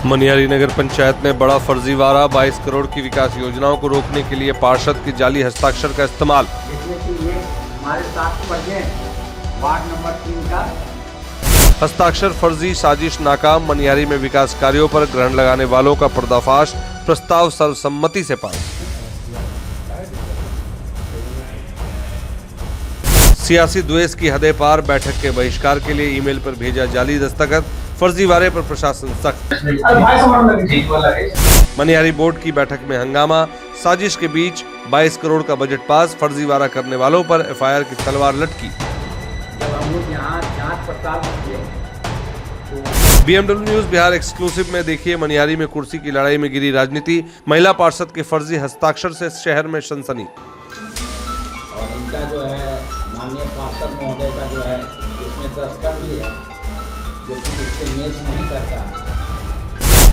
मनियारी नगर पंचायत में बड़ा फर्जीवाड़ा, 22 करोड़ की विकास योजनाओं को रोकने के लिए पार्षद के जाली हस्ताक्षर का इस्तेमाल। इसमें कि ये हमारे साथ पढ़े वार्ड नंबर 3 का हस्ताक्षर फर्जी, साजिश नाकाम। मनियारी में विकास कार्यों पर ग्रहण लगाने वालों का पर्दाफाश, प्रस्ताव सर्वसम्मति से पास। सियासी द्वेष की हदें पार, बैठक के बहिष्कार के लिए ईमेल पर भेजा जाली दस्तखत, फर्जीवाड़े पर प्रशासन सख्त। मनियारी बोर्ड की बैठक में हंगामा, साजिश के बीच 22 करोड़ का बजट पास, फर्जीवाड़ा करने वालों पर एफआईआर की तलवार लटकी। जब हम लोग यहाँ जांच पड़ताल किए बीएमडब्ल्यू न्यूज बिहार एक्सक्लूसिव में देखिए मनियारी में कुर्सी की लड़ाई में गिरी राजनीति, महिला पार्षद के फर्जी हस्ताक्षर से शहर में सनसनी। और इनका जो है माननीय पार्षद महोदय का जो है इसमें दस्तखत भी है जो कि इससे मैच नहीं करता।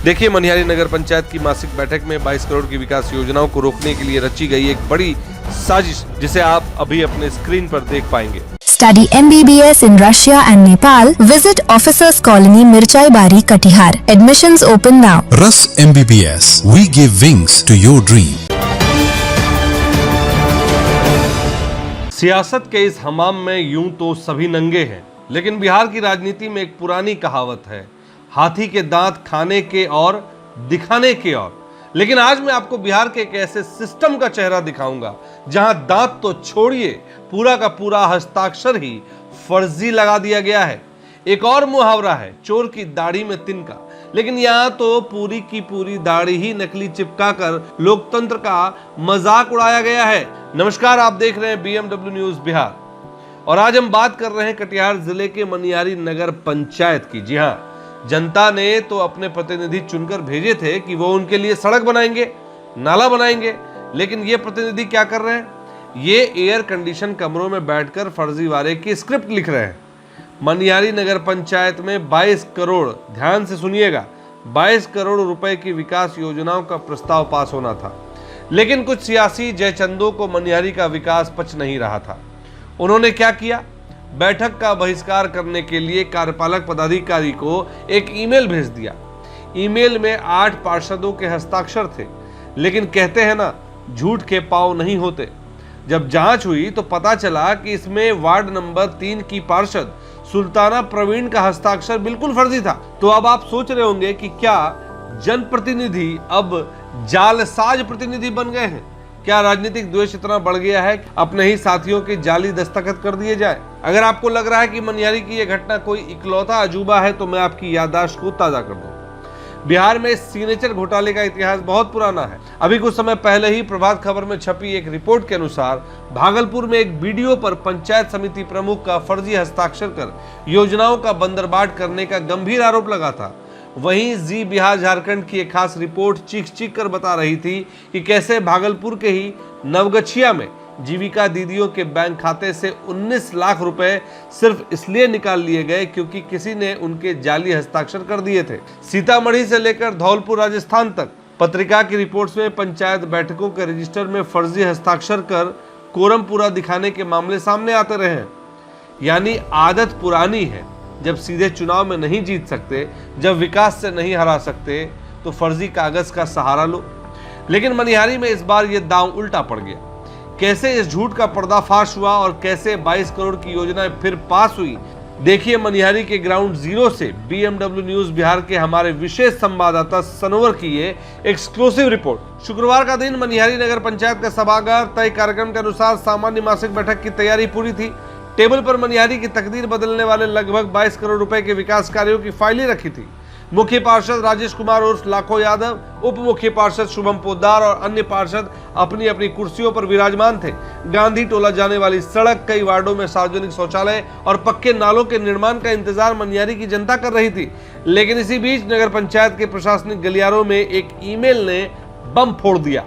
देखिए मनियारी नगर पंचायत की मासिक बैठक में 22 करोड़ की विकास योजनाओं को रोकने के लिए रची गई एक बड़ी साजिश, जिसे आप अभी अपने स्क्रीन पर देख पाएंगे। Study MBBS in Russia and Nepal. Visit Officers Colony, Mirchai Bari, Katihar. Admissions open now. Rus MBBS. We give wings to your dream. सियासत के इस हमाम में यूं तो सभी नंगे हैं, लेकिन बिहार की राजनीति में एक पुरानी कहावत है, हाथी के दांत खाने के और दिखाने के और। लेकिन आज मैं आपको बिहार के एक ऐसे सिस्टम का चेहरा दिखाऊंगा जहां दांत तो छोड़िए, पूरा का पूरा हस्ताक्षर ही फर्जी लगा दिया गया है। एक और मुहावरा है, चोर की दाढ़ी में तिनका, लेकिन यहां तो पूरी की पूरी दाढ़ी ही नकली चिपका कर लोकतंत्र का मजाक उड़ाया गया है। नमस्कार, आप देख रहे हैं बीएमडब्ल्यू न्यूज बिहार और आज हम बात कर रहे हैं कटिहार जिले के मनियारी नगर पंचायत की। जी हाँ, जनता ने तो अपने प्रतिनिधि चुनकर भेजे थे कि वो उनके लिए सड़क बनाएंगे, नाला बनाएंगे, लेकिन ये प्रतिनिधि क्या कर रहे हैं? ये एयर कंडीशन कमरों में बैठकर फर्जीवाड़े की स्क्रिप्ट लिख रहे हैं। मनियारी नगर पंचायत में 22 करोड़, ध्यान से सुनिएगा, 22 करोड़ रुपए की विकास योजनाओं का प्रस्ताव पास होना था, लेकिन कुछ सियासी जयचंदों को मनियारी का विकास पच नहीं रहा था। उन्होंने क्या किया? बैठक का बहिष्कार करने के लिए कार्यपालक पदाधिकारी को एक ईमेल भेज दिया। ईमेल में 8 पार्षदों के हस्ताक्षर थे, लेकिन कहते हैं ना, झूठ के पांव नहीं होते। जब जांच हुई तो पता चला कि इसमें वार्ड नंबर 3 की पार्षद सुल्ताना प्रवीण का हस्ताक्षर बिल्कुल फर्जी था। तो अब आप सोच रहे होंगे कि क्या जनप्रतिनिधि अब जालसाज प्रतिनिधि बन गए हैं? क्या राजनीतिक द्वेष इतना बढ़ गया है कि अपने ही साथियों के जाली दस्तखत कर दिए जाए? अगर आपको लग रहा है कि मनियारी की यह घटना कोई इकलौता अजूबा है तो मैं आपकी याददाश्त को ताजा कर दूं। बिहार में सिग्नेचर घोटाले का इतिहास बहुत पुराना है। अभी कुछ समय पहले ही प्रभात खबर में छपी एक रिपोर्ट के अनुसार भागलपुर में एक वीडियो पर पंचायत समिति प्रमुख का फर्जी हस्ताक्षर कर योजनाओं का बंदरबाट करने का गंभीर आरोप लगा था। वहीं जी बिहार झारखंड की एक खास रिपोर्ट चीख कर बता रही थी कि कैसे भागलपुर के ही नवगछिया में जीविका दीदियों के बैंक खाते से 19 लाख रुपए सिर्फ इसलिए निकाल लिए गए क्योंकि किसी ने उनके जाली हस्ताक्षर कर दिए थे। सीतामढ़ी से लेकर धौलपुर राजस्थान तक पत्रिका की रिपोर्ट्स में पंचायत बैठकों के रजिस्टर में फर्जी हस्ताक्षर कर कोरम पूरा दिखाने के मामले सामने आते रहे। यानी आदत पुरानी है, जब सीधे चुनाव में नहीं जीत सकते, जब विकास से नहीं हरा सकते, तो फर्जी कागज का सहारा लो। लेकिन मनिहारी में इस बार यह दांव उल्टा पड़ गया। कैसे इस झूठ का पर्दाफाश हुआ और कैसे 22 करोड़ की योजना फिर पास हुई, देखिए मनिहारी के ग्राउंड जीरो से बीएमडब्ल्यू न्यूज बिहार के हमारे विशेष संवाददाता सनोवर की ये एक्सक्लूसिव रिपोर्ट। शुक्रवार का दिन मनिहारी नगर पंचायत का सभागार तय कार्यक्रम के अनुसार सामान्य मासिक बैठक की तैयारी पूरी थी। टेबल पर मनिहारी की तकदीर बदलने वाले लगभग 22 करोड़ रुपए के विकास कार्यों की फाइलें रखी थी। मुख्य पार्षद राजेश कुमार उर्फ लाखो यादव, उप मुख्य पार्षद शुभम पोद्दार और अन्य पार्षद अपनी अपनी कुर्सियों पर विराजमान थे। गांधी टोला जाने वाली सड़क, कई वार्डों में सार्वजनिक शौचालय और पक्के नालों के निर्माण का इंतजार मनियारी की जनता कर रही थी। लेकिन इसी बीच नगर पंचायत के प्रशासनिक गलियारों में एक ईमेल ने बम फोड़ दिया।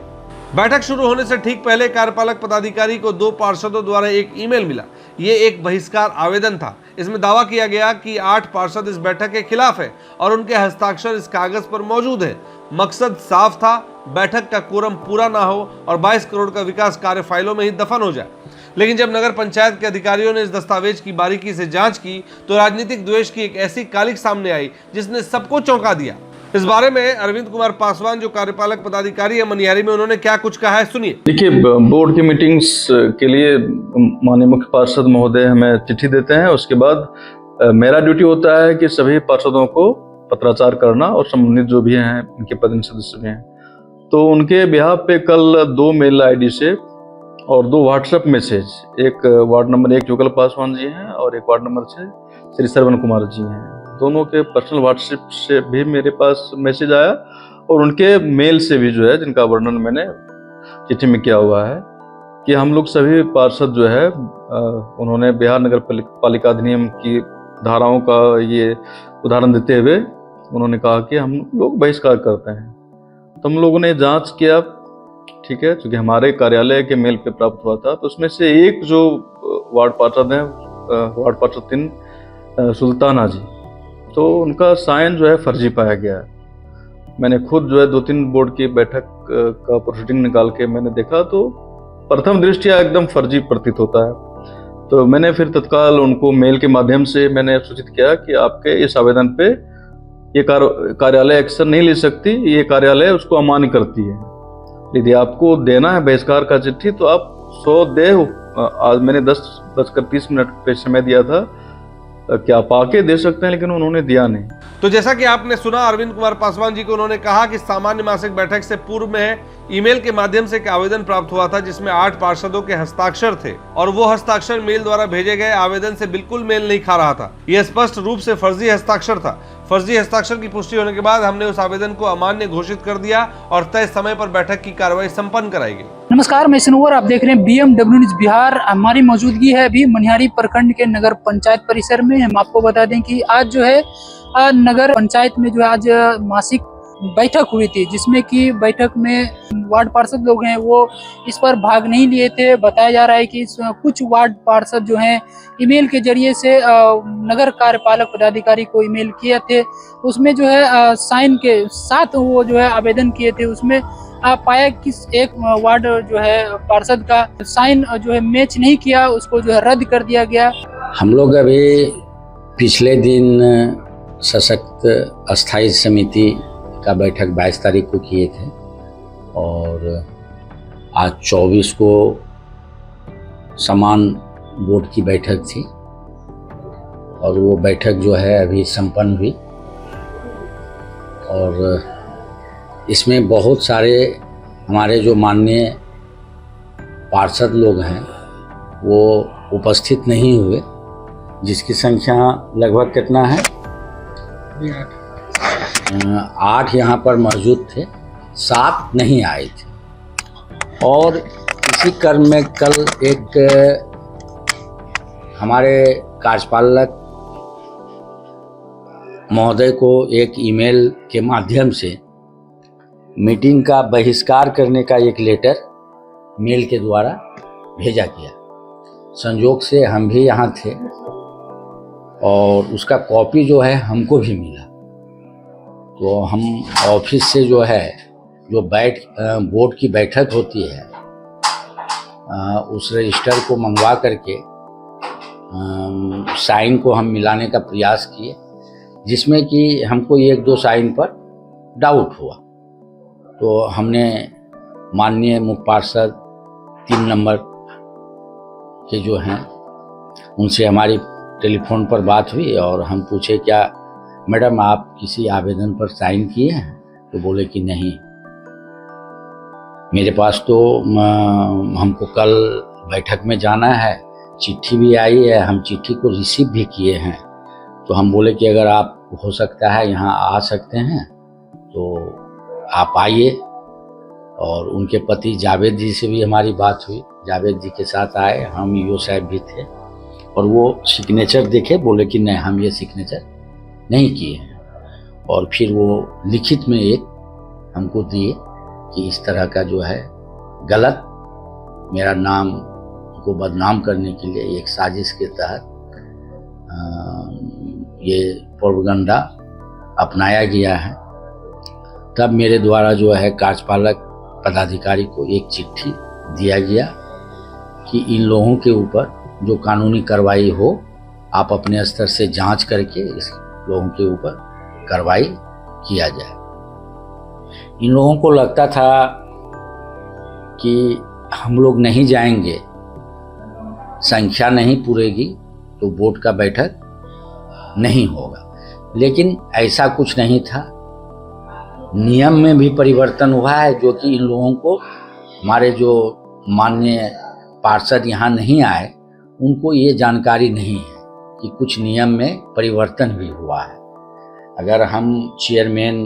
बैठक शुरू होने से ठीक पहले कार्यपालक पदाधिकारी को 2 पार्षदों द्वारा एक ईमेल मिला। ये एक बहिष्कार आवेदन था। इसमें दावा किया गया कि 8 पार्षद इस बैठक के खिलाफ है और उनके हस्ताक्षर इस कागज पर मौजूद है। मकसद साफ था, बैठक का कोरम पूरा ना हो और 22 करोड़ का विकास कार्य फाइलों में ही दफन हो जाए। लेकिन जब नगर पंचायत के अधिकारियों ने इस दस्तावेज की बारीकी से जांच की तो राजनीतिक द्वेष की एक ऐसी कालिख सामने आई जिसने सबको चौंका दिया। इस बारे में अरविंद कुमार पासवान जो कार्यपालक पदाधिकारी है मनिहारी में, उन्होंने क्या कुछ कहा है, सुनिए। देखिए, बोर्ड की मीटिंग्स के लिए माननीय मुख्य पार्षद महोदय हमें चिट्ठी देते हैं। उसके बाद मेरा ड्यूटी होता है कि सभी पार्षदों को पत्राचार करना और संबंधित जो भी हैं इनके प्रतिनिधि सदस्य भी हैं, तो उनके बिहाफ पे कल 2 मेल आईडी से और 2 व्हाट्सएप मैसेज, एक वार्ड नंबर 1 जुगल पासवान जी हैं और एक वार्ड नंबर 6 श्री श्रवण कुमार जी हैं, दोनों के पर्सनल व्हाट्सएप से भी मेरे पास मैसेज आया और उनके मेल से भी जो है, जिनका वर्णन मैंने चिट्ठी में किया हुआ है कि हम लोग सभी पार्षद जो है उन्होंने बिहार नगर पालिका अधिनियम की धाराओं का ये उदाहरण देते हुए उन्होंने कहा कि हम लोग बहिष्कार करते हैं। तो हम लोगों ने जांच किया, ठीक है, क्योंकि हमारे कार्यालय के मेल पे प्राप्त हुआ था, तो उसमें से एक जो वार्ड पार्षद हैं, वार्ड पार्षद 3 सुल्ताना जी, तो उनका साइन जो है फर्जी पाया गया है। मैंने खुद जो है 2-3 बोर्ड की बैठक का प्रोसीडिंग निकाल के मैंने देखा, तो प्रथम दृष्टया एकदम फर्जी प्रतीत होता है। तो मैंने फिर तत्काल उनको मेल के माध्यम से मैंने सूचित किया कि आपके इस आवेदन पे ये कार्यालय एक्शन नहीं ले सकती, ये कार्यालय उसको अमान्य करती है। यदि आपको देना है बहिष्कार का चिट्ठी तो आप 100 दे। आज मैंने 10:30 पे समय दिया था कि आप आके दे सकते हैं, लेकिन उन्होंने दिया नहीं। तो जैसा कि आपने सुना अरविंद कुमार पासवान जी को, उन्होंने कहा कि सामान्य मासिक बैठक से पूर्व में ईमेल के माध्यम से एक आवेदन प्राप्त हुआ था जिसमें 8 पार्षदों के हस्ताक्षर थे और वो हस्ताक्षर मेल द्वारा भेजे गए आवेदन से बिल्कुल मेल नहीं खा रहा था। यह स्पष्ट रूप से फर्जी हस्ताक्षर था। फर्जी हस्ताक्षर की पुष्टि होने के बाद हमने उस आवेदन को अमान्य घोषित कर दिया और तय समय पर बैठक की कार्रवाई संपन्न कराई गई। नमस्कार, मैं सनोवर, आप देख रहे हैं BMW न्यूज बिहार। हमारी मौजूदगी है अभी मनिहारी प्रखंड के नगर पंचायत परिसर में। हम आपको बता दें कि आज जो है नगर पंचायत में जो है आज मासिक बैठक हुई थी, जिसमें कि बैठक में वार्ड पार्षद लोग हैं वो इस पर भाग नहीं लिए थे। बताया जा रहा है कि कुछ वार्ड पार्षद जो हैं ईमेल के जरिए से नगर कार्यपालक पदाधिकारी को ईमेल किए थे, उसमें जो है साइन के साथ वो जो है आवेदन किए थे। उसमें पाया कि एक वार्ड जो है पार्षद का साइन जो है मैच नहीं किया, उसको जो है रद्द कर दिया गया। हम लोग अभी पिछले दिन सशक्त अस्थायी समिति का बैठक 22 तारीख को किए थे और आज 24 को समान बोर्ड की बैठक थी और वो बैठक जो है अभी संपन्न हुई और इसमें बहुत सारे हमारे जो माननीय पार्षद लोग हैं वो उपस्थित नहीं हुए, जिसकी संख्या लगभग कितना है 8 यहाँ पर मौजूद थे, 7 नहीं आए थे। और इसी क्रम में कल एक हमारे कार्यपालक महोदय को एक ईमेल के माध्यम से मीटिंग का बहिष्कार करने का एक लेटर मेल के द्वारा भेजा गया। संयोग से हम भी यहाँ थे और उसका कॉपी जो है हमको भी मिला, तो हम ऑफिस से जो है जो बोर्ड की बैठक होती है उस रजिस्टर को मंगवा करके साइन को हम मिलाने का प्रयास किए, जिसमें कि हमको 1-2 साइन पर डाउट हुआ। तो हमने माननीय मुख्य पार्षद 3 नंबर के जो हैं उनसे हमारी टेलीफोन पर बात हुई और हम पूछे क्या मैडम आप किसी आवेदन पर साइन किए हैं? तो बोले कि नहीं, मेरे पास तो हमको कल बैठक में जाना है, चिट्ठी भी आई है, हम चिट्ठी को रिसीव भी किए हैं। तो हम बोले कि अगर आप हो सकता है यहाँ आ सकते हैं तो आप आइए। और उनके पति जावेद जी से भी हमारी बात हुई, जावेद जी के साथ आए, हम ईओ साहब भी थे और वो सिग्नेचर देखे, बोले कि नहीं हम ये सिग्नेचर नहीं किए हैं। और फिर वो लिखित में एक हमको दिए कि इस तरह का जो है गलत मेरा नाम को बदनाम करने के लिए एक साजिश के तहत ये प्रोपगेंडा अपनाया गया है। तब मेरे द्वारा जो है कार्यपालक पदाधिकारी को एक चिट्ठी दिया गया कि इन लोगों के ऊपर जो कानूनी कार्रवाई हो आप अपने स्तर से जांच करके इस लोगों के ऊपर कार्रवाई किया जाए। इन लोगों को लगता था कि हम लोग नहीं जाएंगे, संख्या नहीं पूरेगी तो बोर्ड का बैठक नहीं होगा, लेकिन ऐसा कुछ नहीं था। नियम में भी परिवर्तन हुआ है, जो कि इन लोगों को, हमारे जो माननीय पार्षद यहाँ नहीं आए, उनको ये जानकारी नहीं है कि कुछ नियम में परिवर्तन भी हुआ है। अगर हम चेयरमैन,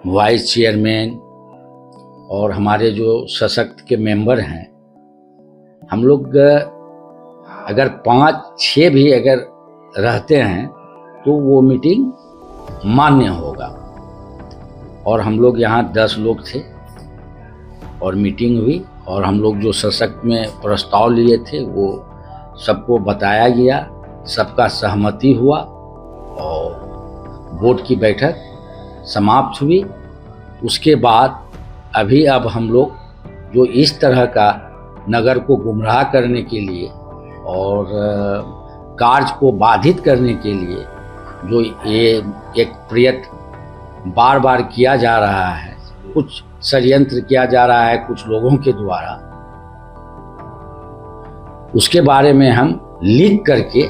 वाइस चेयरमैन और हमारे जो सशक्त के मेंबर हैं, हम लोग अगर 5-6 भी अगर रहते हैं तो वो मीटिंग मान्य होगा। और हम लोग यहाँ 10 लोग थे और मीटिंग हुई, और हम लोग जो सशक्त में प्रस्ताव लिए थे वो सबको बताया गया, सबका सहमति हुआ और बोर्ड की बैठक समाप्त हुई। उसके बाद अब हम लोग जो इस तरह का नगर को गुमराह करने के लिए और कार्य को बाधित करने के लिए जो ये एक प्रयत्न बार बार किया जा रहा है, कुछ षड्यंत्र किया जा रहा है कुछ लोगों के द्वारा, उसके बारे में हम लिख करके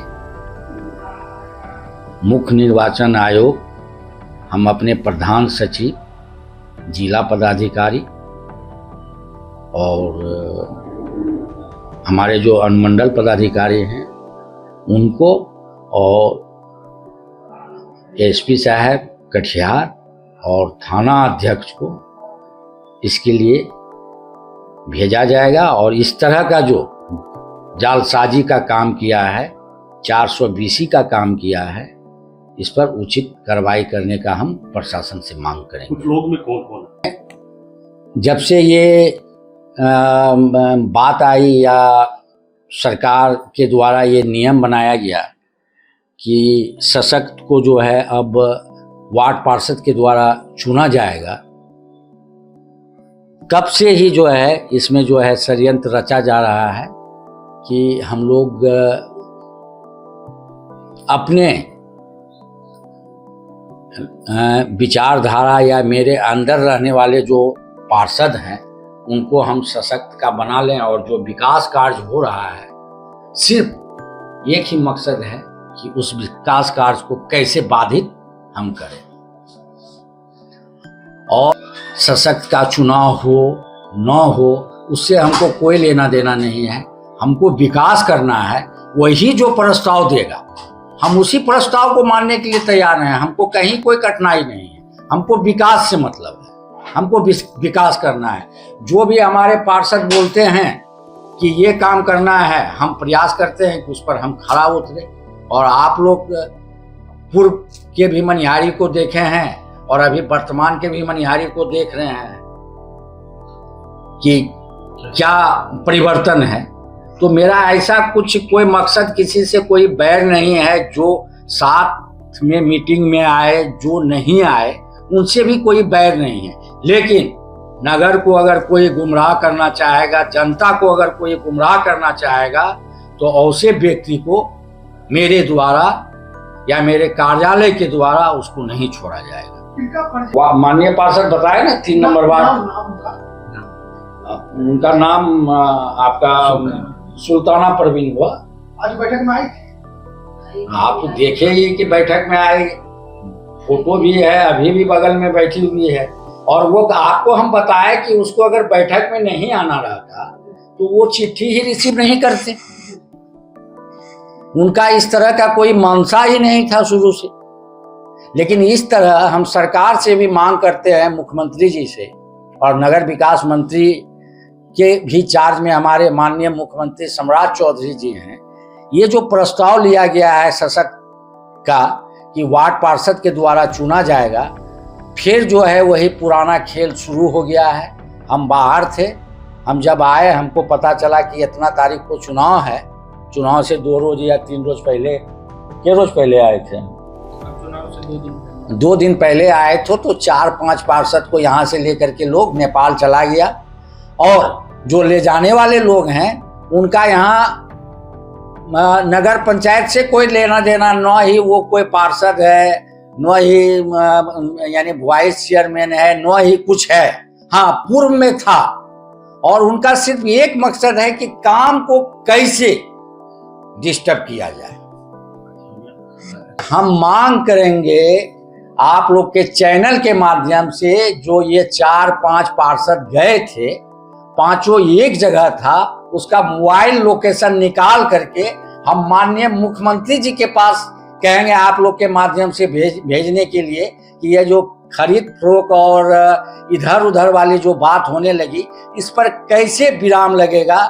मुख्य निर्वाचन आयोग, हम अपने प्रधान सचिव, जिला पदाधिकारी और हमारे जो अनुमंडल पदाधिकारी हैं उनको और एसपी साहब कटिहार और थाना अध्यक्ष को इसके लिए भेजा जाएगा। और इस तरह का जो जालसाजी का काम किया है, 420 का काम किया है, इस पर उचित कार्रवाई करने का हम प्रशासन से मांग करेंगे। कुछ लोग में कौन है? जब से ये बात आई या सरकार के द्वारा ये नियम बनाया गया कि सशक्त को जो है अब वार्ड पार्षद के द्वारा चुना जाएगा, तब से ही जो है इसमें जो है षड्यंत्र रचा जा रहा है कि हम लोग अपने विचारधारा या मेरे अंदर रहने वाले जो पार्षद हैं उनको हम सशक्त का बना लें, और जो विकास कार्य हो रहा है सिर्फ एक ही मकसद है कि उस विकास कार्य को कैसे बाधित हम करें। और सशक्त का चुनाव हो न हो उससे हमको कोई लेना देना नहीं है, हमको विकास करना है। वही जो प्रस्ताव देगा हम उसी प्रस्ताव को मानने के लिए तैयार हैं, हमको कहीं कोई कठिनाई नहीं है, हमको विकास से मतलब है, हमको विकास करना है। जो भी हमारे पार्षद बोलते हैं कि ये काम करना है, हम प्रयास करते हैं कि उस पर हम खरा उतरे। और आप लोग पूर्व के भी मनिहारी को देखे हैं और अभी वर्तमान के भी मनिहारी को देख रहे हैं कि क्या परिवर्तन है। तो मेरा ऐसा कुछ कोई मकसद, किसी से कोई बैर नहीं है। जो साथ में मीटिंग में आए, जो नहीं आए, उनसे भी कोई बैर नहीं है। लेकिन नगर को अगर कोई गुमराह करना चाहेगा, जनता को अगर कोई गुमराह करना चाहेगा, तो ऐसे व्यक्ति को मेरे द्वारा या मेरे कार्यालय के द्वारा उसको नहीं छोड़ा जाएगा। माननीय पार्षद बताए ना 3 नंबर वार्ड, उनका नाम आपका सुल्ताना परवीन हुआ। आज बैठक में आई थी, आप तो देखे ही कि बैठक में आए, फोटो भी है, अभी भी बगल में बैठी हुई है। और वो आपको हम बताए कि उसको अगर बैठक में नहीं आना रहता तो वो चिट्ठी ही रिसीव नहीं करते। उनका इस तरह का कोई मंशा ही नहीं था शुरू से। लेकिन इस तरह हम सरकार से भी मांग करते हैं, मुख्यमंत्री जी से, और नगर विकास मंत्री के भी चार्ज में हमारे माननीय मुख्यमंत्री सम्राट चौधरी जी हैं। ये जो प्रस्ताव लिया गया है सशक्त का कि वार्ड पार्षद के द्वारा चुना जाएगा, फिर जो है वही पुराना खेल शुरू हो गया है। हम बाहर थे, हम जब आए हमको पता चला कि इतना तारीख को चुनाव है। चुनाव से 2 रोज या 3 रोज पहले, क्या रोज पहले आए थे? चुनाव से 2 दिन पहले आए थे। तो 4-5 पार्षद को यहाँ से लेकर के लोग नेपाल चला गया, और जो ले जाने वाले लोग हैं उनका यहाँ नगर पंचायत से कोई लेना देना, न ही वो कोई पार्षद है, न ही यानी वाइस चेयरमैन है, न ही कुछ है। हाँ, पूर्व में था और उनका सिर्फ एक मकसद है कि काम को कैसे डिस्टर्ब किया जाए। हम मांग करेंगे आप लोग के चैनल के माध्यम से, जो ये 4-5 पार्षद गए थे, पांचों एक जगह था, उसका मोबाइल लोकेशन निकाल करके हम माननीय मुख्यमंत्री जी के पास कहेंगे आप लोग के माध्यम से भेजने के लिए कि ये जो खरीद फरोख्त और इधर उधर वाली जो बात होने लगी, इस पर कैसे विराम लगेगा।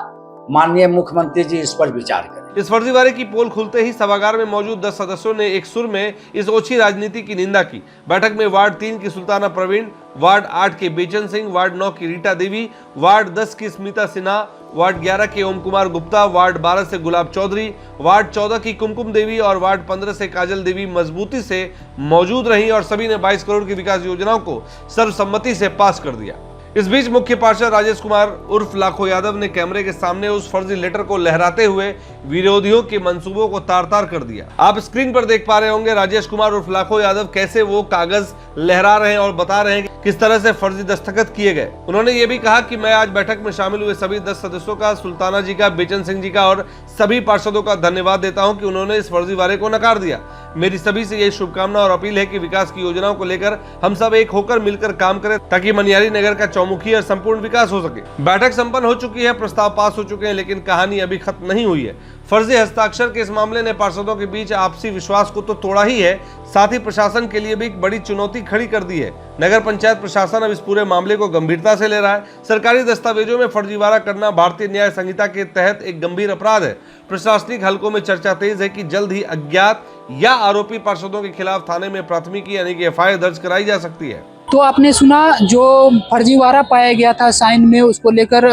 माननीय मुख्यमंत्री जी इस पर विचार करें। इस फर्जीवाड़े की पोल खुलते ही सभागार में मौजूद 10 सदस्यों ने एक सुर में इस ओछी राजनीति की निंदा की। बैठक में वार्ड 3 की सुल्ताना प्रवीण, वार्ड 8 के बेचन सिंह, वार्ड 9 की रीटा देवी, वार्ड 10 की स्मिता सिन्हा, वार्ड 11 के ओम कुमार गुप्ता, वार्ड 12 से गुलाब चौधरी, वार्ड 14 की कुमकुम देवी और वार्ड 15 से काजल देवी मजबूती से मौजूद रही और सभी ने 22 करोड़ की विकास योजनाओं को सर्वसम्मति से पास कर दिया। इस बीच मुख्य पार्षद राजेश कुमार उर्फ लाखो यादव ने कैमरे के सामने उस फर्जी लेटर को लहराते हुए विरोधियों के मंसूबों को तार-तार कर दिया। आप स्क्रीन पर देख पा रहे होंगे राजेश कुमार उर्फ लाखो यादव कैसे वो कागज लहरा रहे हैं और बता रहे हैं कि किस तरह से फर्जी दस्तखत किए गए। उन्होंने ये भी कहा कि मैं आज बैठक में शामिल हुए सभी 10 सदस्यों का, सुल्ताना जी का, बेचन सिंह जी का और सभी पार्षदों का धन्यवाद देता हूं कि उन्होंने इस फर्जीवाड़े को नकार दिया। मेरी सभी से यही शुभकामना और अपील है कि विकास की योजनाओं को लेकर हम सब एक होकर मिलकर काम करें ताकि मनिहारी नगर का चौमुखी और संपूर्ण विकास हो सके। बैठक संपन्न हो चुकी है, प्रस्ताव पास हो चुके हैं, लेकिन कहानी अभी खत्म नहीं हुई है। फर्जी हस्ताक्षर के इस मामले ने पार्षदों के बीच आपसी विश्वास को तो तोड़ा ही है, साथ ही प्रशासन के लिए भी एक बड़ी चुनौती खड़ी कर दी है। नगर पंचायत प्रशासन अब इस पूरे मामले को गंभीरता से ले रहा है। सरकारी दस्तावेजों में फर्जीवाड़ा करना भारतीय न्याय संहिता के तहत एक गंभीर अपराध है। प्रशासनिक हलकों में चर्चा तेज है कि जल्द ही अज्ञात या आरोपी पार्षदों के खिलाफ थाने में प्राथमिकी यानी कि FIR दर्ज कराई जा सकती है। तो आपने सुना जो फर्जीवाड़ा पाया गया था साइन में, उसको लेकर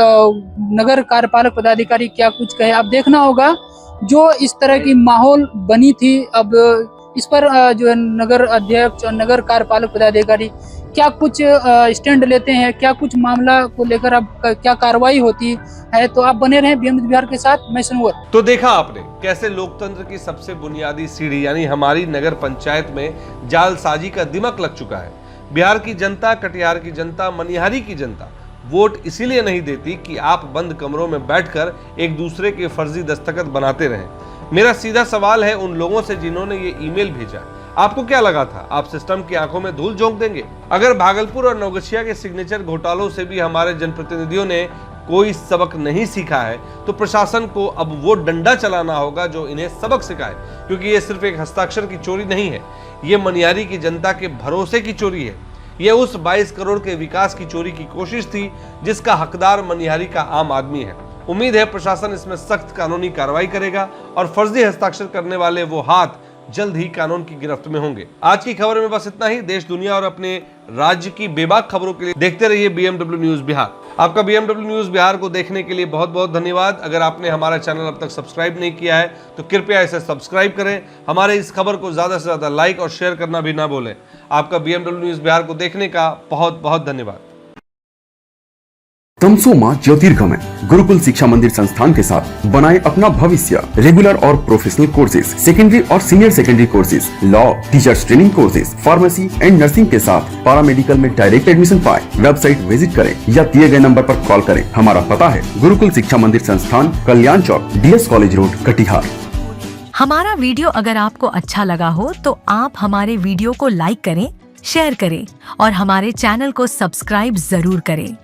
नगर कार्यपालक पदाधिकारी क्या कुछ कहे। अब देखना होगा जो इस तरह की माहौल बनी थी, अब इस पर जो है नगर अध्यक्ष और नगर कार्यपालक पदाधिकारी क्या कुछ स्टैंड लेते हैं, क्या कुछ मामला को लेकर अब क्या कार्रवाई होती है। तो आप बने रहें BM बिहार के साथ। मैं सनवर। तो देखा आपने कैसे लोकतंत्र की सबसे बुनियादी सीढ़ी यानी हमारी नगर पंचायत में जालसाजी का दिमक लग चुका है। बिहार की जनता, कटिहार की जनता, मनिहारी की जनता वोट इसीलिए नहीं देती कि आप बंद कमरों में बैठकर एक दूसरे के फर्जी दस्तखत बनाते रहें। मेरा सीधा सवाल है उन लोगों से जिन्होंने ये ईमेल भेजा, आपको क्या लगा था? आप सिस्टम की आंखों में धूल झोंक देंगे? अगर भागलपुर और नवगछिया के सिग्नेचर घोटालों से भी हमारे जनप्रतिनिधियों ने कोई सबक नहीं सीखा है तो प्रशासन को अब वो डंडा चलाना होगा जो इन्हें सबक सिखाए, क्योंकि ये सिर्फ एक हस्ताक्षर की चोरी नहीं है, ये मनिहारी की जनता के भरोसे की चोरी है। ये उस 22 करोड़ के विकास की चोरी की कोशिश थी जिसका हकदार मनिहारी का आम आदमी है। उम्मीद है प्रशासन इसमें सख्त कानूनी कार्रवाई करेगा और फर्जी हस्ताक्षर करने वाले वो हाथ जल्द ही कानून की गिरफ्त में होंगे। आज की खबर में बस इतना ही। देश, दुनिया और अपने राज्य की बेबाक खबरों के लिए देखते रहिए BMW न्यूज बिहार। आपका BMW न्यूज बिहार को देखने के लिए बहुत बहुत धन्यवाद। अगर आपने हमारा चैनल अब तक सब्सक्राइब नहीं किया है तो कृपया इसे सब्सक्राइब करें। हमारे इस खबर को ज्यादा से ज्यादा लाइक और शेयर करना भी ना भूलें। आपका BMW न्यूज बिहार को देखने का बहुत बहुत धन्यवाद। तमसोमा ज्योतिर्गमय गुरुकुल शिक्षा मंदिर संस्थान के साथ बनाए अपना भविष्य। रेगुलर और प्रोफेशनल कोर्सेज, सेकेंडरी और senior secondary courses, law, teachers training courses, pharmacy and nursing के साथ पैरामेडिकल में डायरेक्ट एडमिशन पाए। वेबसाइट विजिट करें या दिए गए नंबर पर कॉल करें। हमारा पता है गुरुकुल शिक्षा मंदिर संस्थान, कल्याण चौक, DS कॉलेज रोड, कटिहार। हमारा वीडियो अगर आपको अच्छा लगा हो तो आप हमारे वीडियो को लाइक करें, शेयर करें और हमारे चैनल को सब्सक्राइब जरूर करें।